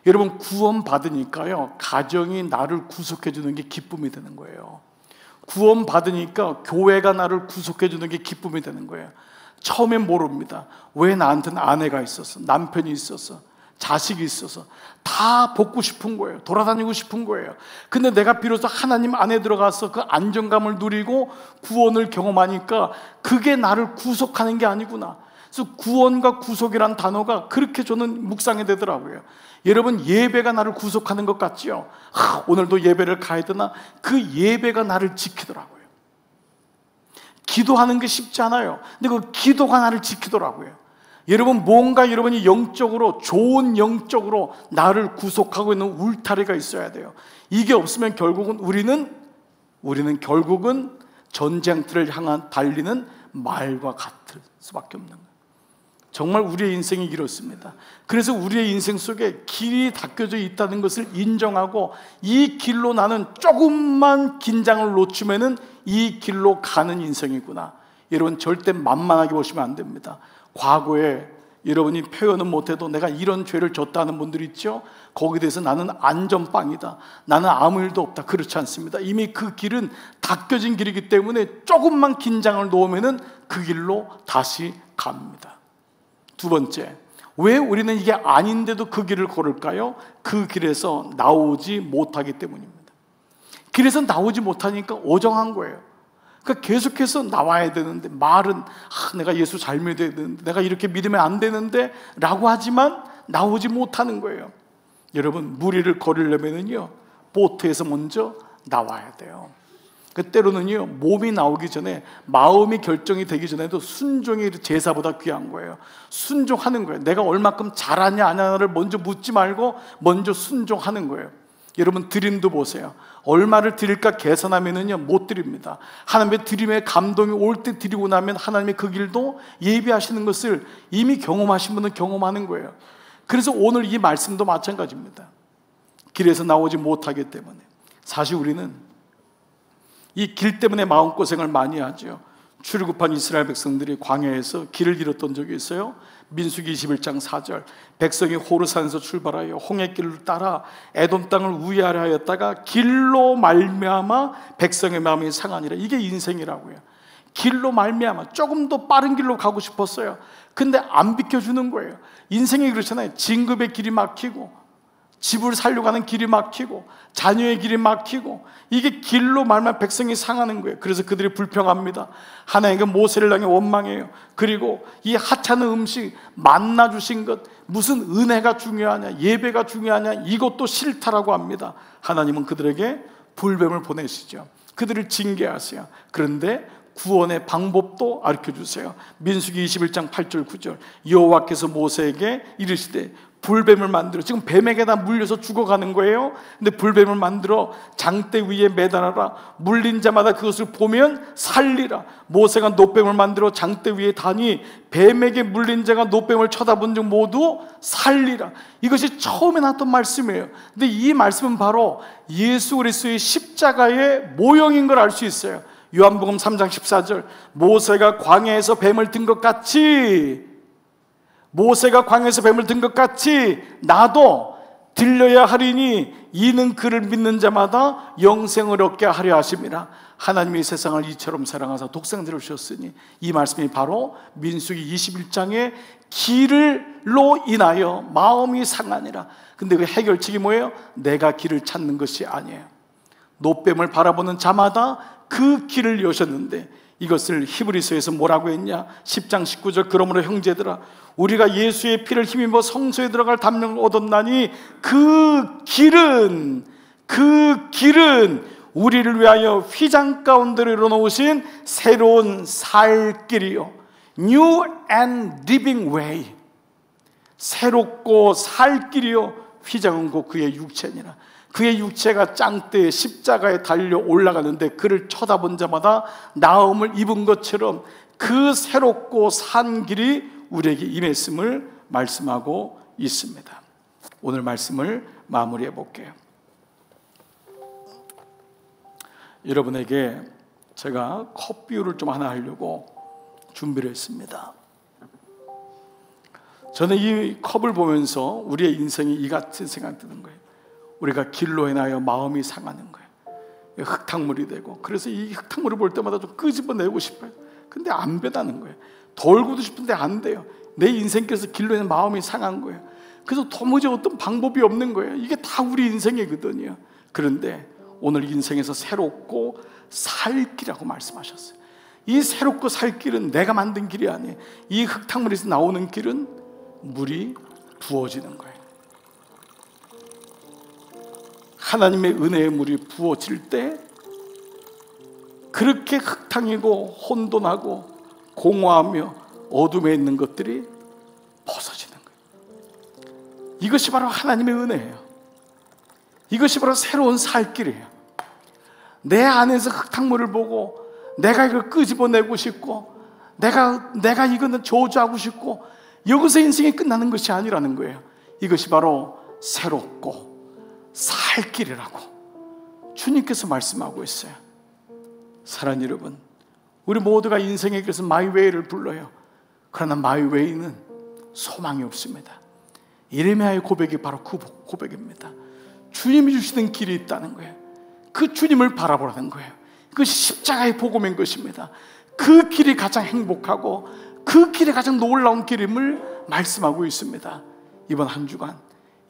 [SPEAKER 1] 여러분, 구원받으니까요, 가정이 나를 구속해 주는 게 기쁨이 되는 거예요. 구원받으니까 교회가 나를 구속해 주는 게 기쁨이 되는 거예요. 처음엔 모릅니다. 왜 나한테는 아내가 있어서, 남편이 있어서, 자식이 있어서 다 복고 싶은 거예요. 돌아다니고 싶은 거예요. 근데 내가 비로소 하나님 안에 들어가서 그 안정감을 누리고 구원을 경험하니까 그게 나를 구속하는 게 아니구나. 그래서 구원과 구속이란 단어가 그렇게 저는 묵상이 되더라고요. 여러분, 예배가 나를 구속하는 것 같지요? 오늘도 예배를 가야 되나? 그 예배가 나를 지키더라고요. 기도하는 게 쉽지 않아요. 근데 그 기도가 나를 지키더라고요. 여러분, 뭔가 여러분이 영적으로, 좋은 영적으로 나를 구속하고 있는 울타리가 있어야 돼요. 이게 없으면 결국은 우리는 결국은 전쟁터를 향한 달리는 말과 같을 수밖에 없는 거예요. 정말 우리의 인생이 이렇습니다. 그래서 우리의 인생 속에 길이 닦여져 있다는 것을 인정하고 이 길로 나는 조금만 긴장을 놓치면은 이 길로 가는 인생이구나. 여러분, 절대 만만하게 보시면 안 됩니다. 과거에 여러분이 표현은 못해도 내가 이런 죄를 졌다는 분들이 있죠. 거기에 대해서 나는 안전빵이다, 나는 아무 일도 없다. 그렇지 않습니다. 이미 그 길은 닦여진 길이기 때문에 조금만 긴장을 놓으면은 그 길로 다시 갑니다. 두 번째, 왜 우리는 이게 아닌데도 그 길을 걸을까요? 그 길에서 나오지 못하기 때문입니다. 길에서 나오지 못하니까 오정한 거예요. 그러니까 계속해서 나와야 되는데, 말은 내가 예수 잘 믿어야 되는데, 내가 이렇게 믿으면 안 되는데 라고 하지만 나오지 못하는 거예요. 여러분, 무리를 거리려면요, 보트에서 먼저 나와야 돼요. 때로는요, 몸이 나오기 전에, 마음이 결정이 되기 전에도 순종이 제사보다 귀한 거예요. 순종하는 거예요. 내가 얼마큼 잘하냐 안 하냐를 먼저 묻지 말고 먼저 순종하는 거예요. 여러분, 드림도 보세요. 얼마를 드릴까 계산하면은요, 못 드립니다. 하나님의 드림의 감동이 올 때 드리고 나면 하나님의 그 길도 예비하시는 것을 이미 경험하신 분은 경험하는 거예요. 그래서 오늘 이 말씀도 마찬가지입니다. 길에서 나오지 못하기 때문에. 사실 우리는 이 길 때문에 마음고생을 많이 하죠. 출애굽한 이스라엘 백성들이 광야에서 길을 잃었던 적이 있어요. 민수기 21장 4절, 백성이 호르산에서 출발하여 홍해길을 따라 에돔 땅을 우회하려 하였다가 길로 말미암아 백성의 마음이 상하니라. 이게 인생이라고요. 길로 말미암아 조금 더 빠른 길로 가고 싶었어요. 근데 안 비켜주는 거예요. 인생이 그렇잖아요. 진급의 길이 막히고, 집을 살려고 하는 길이 막히고, 자녀의 길이 막히고, 이게 길로 말만 백성이 상하는 거예요. 그래서 그들이 불평합니다. 하나님은 모세를 향해 원망해요. 그리고 이 하찮은 음식, 만나 주신 것, 무슨 은혜가 중요하냐, 예배가 중요하냐, 이것도 싫다라고 합니다. 하나님은 그들에게 불뱀을 보내시죠. 그들을 징계하세요. 그런데 구원의 방법도 가르쳐주세요. 민수기 21장 8절 9절, 여호와께서 모세에게 이르시되 불뱀을 만들어, 지금 뱀에게다 물려서 죽어가는 거예요. 근데 불뱀을 만들어 장대 위에 매달아라. 물린 자마다 그것을 보면 살리라. 모세가 놋뱀을 만들어 장대 위에 다니 뱀에게 물린 자가 놋뱀을 쳐다본 즉 모두 살리라. 이것이 처음에 나왔던 말씀이에요. 근데 이 말씀은 바로 예수 그리스도의 십자가의 모형인 걸 알 수 있어요. 요한복음 3장 14절, 모세가 광야에서 뱀을 든 것 같이, 모세가 광야에서 뱀을 든 것 같이 나도 들려야 하리니 이는 그를 믿는 자마다 영생을 얻게 하려 하심이라. 하나님이 세상을 이처럼 사랑하사 독생자를 주셨으니, 이 말씀이 바로 민수기 21장의 길로 인하여 마음이 상하니라. 근데 그 해결책이 뭐예요? 내가 길을 찾는 것이 아니에요. 놋뱀을 바라보는 자마다 그 길을 여셨는데, 이것을 히브리서에서 뭐라고 했냐? 10장 19절, 그러므로 형제들아, 우리가 예수의 피를 힘입어 성소에 들어갈 담력을 얻었나니 그 길은 우리를 위하여 휘장 가운데로 이뤄놓으신 새로운 살 길이요. New and living way, 새롭고 살 길이요 휘장은 곧 그의 육체니라. 그의 육체가 짱대에 십자가에 달려 올라가는데 그를 쳐다본 자마다 나음을 입은 것처럼 그 새롭고 산 길이 우리에게 임했음을 말씀하고 있습니다. 오늘 말씀을 마무리해 볼게요. 여러분에게 제가 컵 비유를 좀 하나 하려고 준비를 했습니다. 저는 이 컵을 보면서 우리의 인생이 이 같은 생각이 드는 거예요. 우리가 길로 인하여 마음이 상하는 거예요. 흙탕물이 되고, 그래서 이 흙탕물을 볼 때마다 좀 끄집어내고 싶어요. 근데 안 변하는 거예요. 덜고도 싶은데 안 돼요. 내 인생께서 길로 인해 마음이 상한 거예요. 그래서 도무지 어떤 방법이 없는 거예요. 이게 다 우리 인생이거든요. 그런데 오늘 인생에서 새롭고 살 길이라고 말씀하셨어요. 이 새롭고 살 길은 내가 만든 길이 아니에요. 이 흙탕물에서 나오는 길은 물이 부어지는 거예요. 하나님의 은혜의 물이 부어질 때 그렇게 흙탕이고 혼돈하고 공허하며 어둠에 있는 것들이 벗어지는 거예요. 이것이 바로 하나님의 은혜예요. 이것이 바로 새로운 살 길이에요. 내 안에서 흙탕물을 보고 내가 이걸 끄집어내고 싶고 내가 이거는 저주하고 싶고 여기서 인생이 끝나는 것이 아니라는 거예요. 이것이 바로 새롭고 살 길이라고 주님께서 말씀하고 있어요. 사랑하는 여러분, 우리 모두가 인생에 그래서 마이웨이를 불러요. 그러나 마이웨이는 소망이 없습니다. 예레미야의 고백이 바로 그 고백입니다. 주님이 주시는 길이 있다는 거예요. 그 주님을 바라보라는 거예요. 그것이 십자가의 복음인 것입니다. 그 길이 가장 행복하고 그 길이 가장 놀라운 길임을 말씀하고 있습니다. 이번 한 주간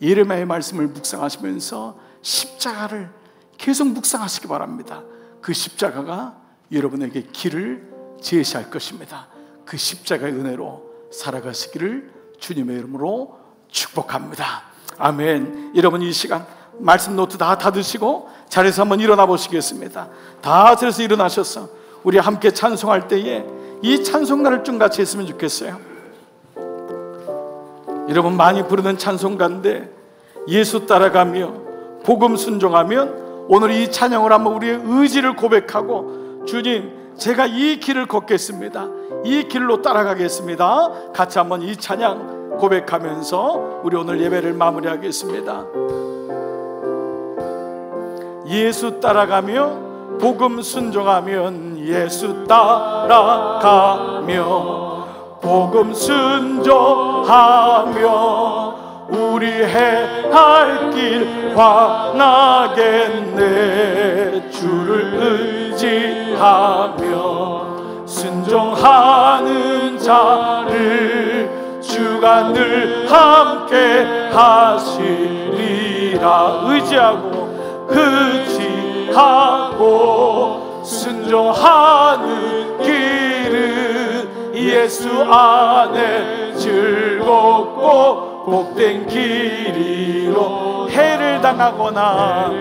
[SPEAKER 1] 예레미야의 말씀을 묵상하시면서 십자가를 계속 묵상하시기 바랍니다. 그 십자가가 여러분에게 길을 제시할 것입니다. 그 십자가의 은혜로 살아가시기를 주님의 이름으로 축복합니다. 아멘. 여러분, 이 시간 말씀 노트 다 닫으시고 자리에서 한번 일어나 보시겠습니다. 다 자리에서 일어나셔서 우리 함께 찬송할 때에 이 찬송가를 좀 같이 했으면 좋겠어요. 여러분, 많이 부르는 찬송가인데 예수 따라가며 복음 순종하면 오늘 이 찬양을 한번 우리의 의지를 고백하고, 주님, 제가 이 길을 걷겠습니다, 이 길로 따라가겠습니다, 같이 한번 이 찬양 고백하면서 우리 오늘 예배를 마무리하겠습니다. 예수 따라가며 복음 순종하면, 예수 따라가며 복음 순종하며 우리 행할 길 환하겠네. 주를 의지하며 순종하는 자를 주가 늘 함께 하시리라. 의지하고 순종하는 길은 예수 안에 즐겁고 복된 길이로. 해를 당하거나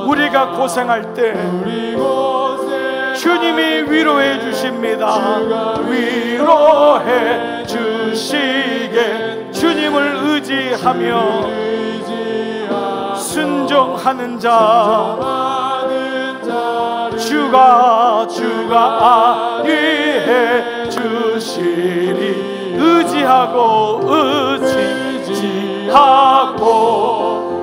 [SPEAKER 1] 우리가 고생할 때 주님이 위로해 주십니다. 위로해 주시게 주님을 의지하며 순종하는 자 주가 안위해 주시리. 의지하고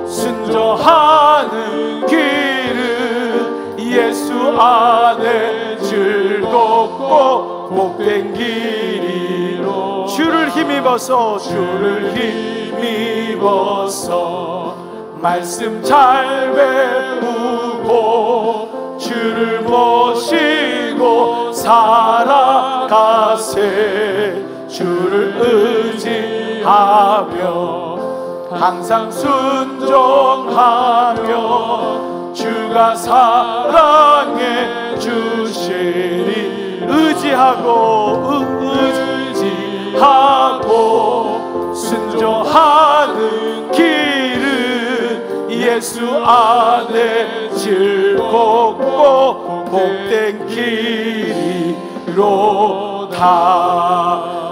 [SPEAKER 1] 순종하는 길은 예수 안에 즐겁고 복된 길이로. 주를 힘입어서 말씀 잘 배우고 주를 모시고 살아가세. 주를 의지하며 항상 순종하며 주가 사랑해 주시리. 의지하고 순종하는 길은 예수 안에 즐겁고 복된 길이.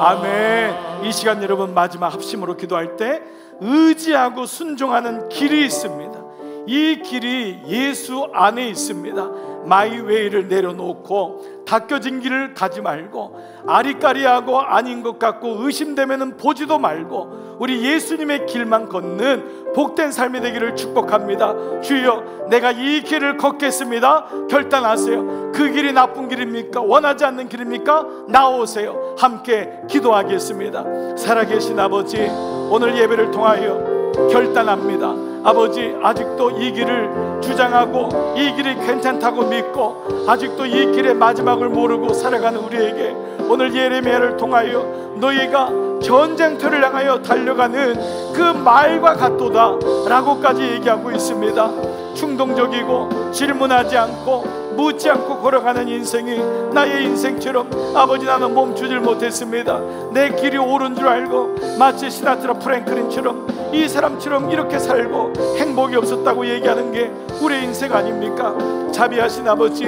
[SPEAKER 1] 아멘. 이 시간 여러분 마지막 합심으로 기도할 때 의지하고 순종하는 길이 있습니다. 이 길이 예수 안에 있습니다. 마이웨이를 내려놓고 닦여진 길을 가지 말고 아리까리하고 아닌 것 같고 의심되면 보지도 말고 우리 예수님의 길만 걷는 복된 삶이 되기를 축복합니다. 주여, 내가 이 길을 걷겠습니다. 결단하세요. 그 길이 나쁜 길입니까? 원하지 않는 길입니까? 나오세요. 함께 기도하겠습니다. 살아계신 아버지, 오늘 예배를 통하여 결단합니다. 아버지, 아직도 이 길을 주장하고 이 길이 괜찮다고 믿고 아직도 이 길의 마지막을 모르고 살아가는 우리에게 오늘 예레미야를 통하여 너희가 전쟁터를 향하여 달려가는 그 말과 같도다 라고까지 얘기하고 있습니다. 충동적이고 질문하지 않고 묻지 않고 걸어가는 인생이 나의 인생처럼 아버지 나는 멈추질 못했습니다. 내 길이 옳은 줄 알고 마치 시나트라 프랭클린처럼 이 사람처럼 이렇게 살고 행복이 없었다고 얘기하는 게 우리의 인생 아닙니까? 자비하신 아버지,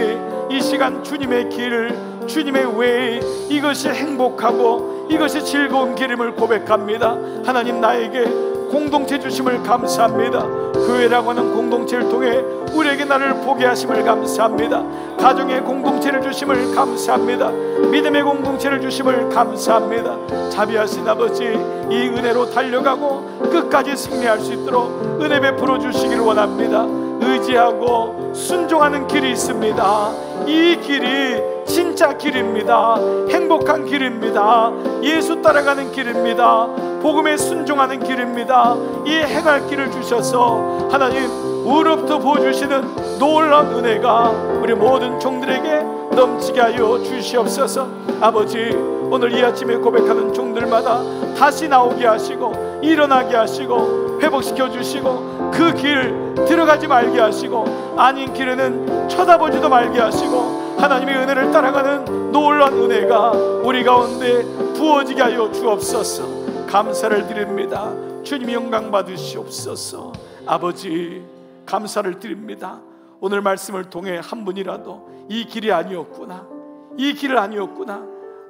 [SPEAKER 1] 이 시간 주님의 길, 주님의 웨이, 이것이 행복하고 이것이 즐거운 길임을 고백합니다. 하나님, 나에게 공동체 주심을 감사합니다. 교회라고 하는 공동체를 통해 우리에게 나를 보게 하심을 감사합니다. 가정의 공동체를 주심을 감사합니다. 믿음의 공동체를 주심을 감사합니다. 자비하신 아버지, 이 은혜로 달려가고 끝까지 승리할 수 있도록 은혜 베풀어 주시기를 원합니다. 의지하고 순종하는 길이 있습니다. 이 길이 진짜 길입니다. 행복한 길입니다. 예수 따라가는 길입니다. 복음에 순종하는 길입니다. 이 행할 길을 주셔서 하나님, 우로부터 부어주시는 놀라운 은혜가 우리 모든 종들에게 넘치게 하여 주시옵소서. 아버지, 오늘 이 아침에 고백하는 종들마다 다시 나오게 하시고 일어나게 하시고 회복시켜 주시고 그 길 들어가지 말게 하시고 아닌 길에는 쳐다보지도 말게 하시고 하나님의 은혜를 따라가는 놀라운 은혜가 우리 가운데 부어지게 하여 주옵소서. 감사를 드립니다. 주님 영광 받으시옵소서. 아버지, 감사를 드립니다. 오늘 말씀을 통해 한 분이라도 이 길이 아니었구나, 이 길을 아니었구나,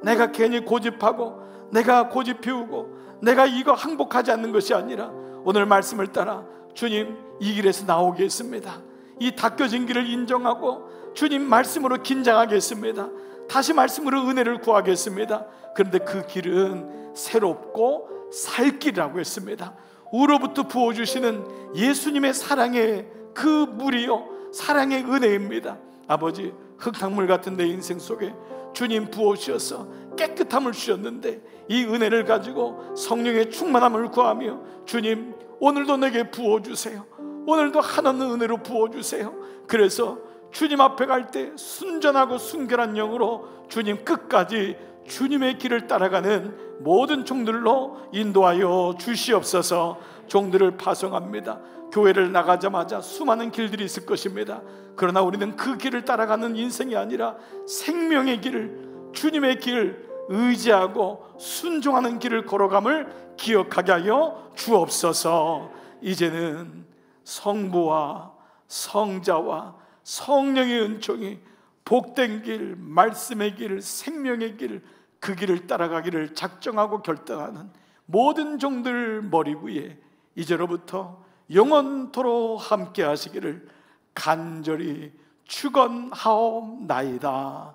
[SPEAKER 1] 내가 괜히 고집하고 내가 고집 피우고 내가 이거 항복하지 않는 것이 아니라 오늘 말씀을 따라 주님 이 길에서 나오겠습니다. 이 닦여진 길을 인정하고 주님 말씀으로 긴장하겠습니다. 다시 말씀으로 은혜를 구하겠습니다. 그런데 그 길은 새롭고 살 길이라고 했습니다. 우로부터 부어주시는 예수님의 사랑의 그 물이요, 사랑의 은혜입니다. 아버지, 흙탕물 같은 내 인생 속에 주님 부어주셔서 깨끗함을 주셨는데 이 은혜를 가지고 성령의 충만함을 구하며 주님 오늘도 내게 부어주세요. 오늘도 한없는 은혜로 부어주세요. 그래서 주님 앞에 갈 때 순전하고 순결한 영으로 주님 끝까지 주님의 길을 따라가는 모든 종들로 인도하여 주시옵소서. 종들을 파송합니다. 교회를 나가자마자 수많은 길들이 있을 것입니다. 그러나 우리는 그 길을 따라가는 인생이 아니라 생명의 길을, 주님의 길을 의지하고 순종하는 길을 걸어감을 기억하게 하여 주옵소서. 이제는 성부와 성자와 성령의 은총이 복된 길, 말씀의 길, 생명의 길, 그 길을 따라가기를 작정하고 결단하는 모든 종들 머리 위에 이제로부터 영원토록 함께 하시기를 간절히 축원하옵나이다.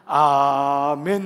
[SPEAKER 1] 아멘.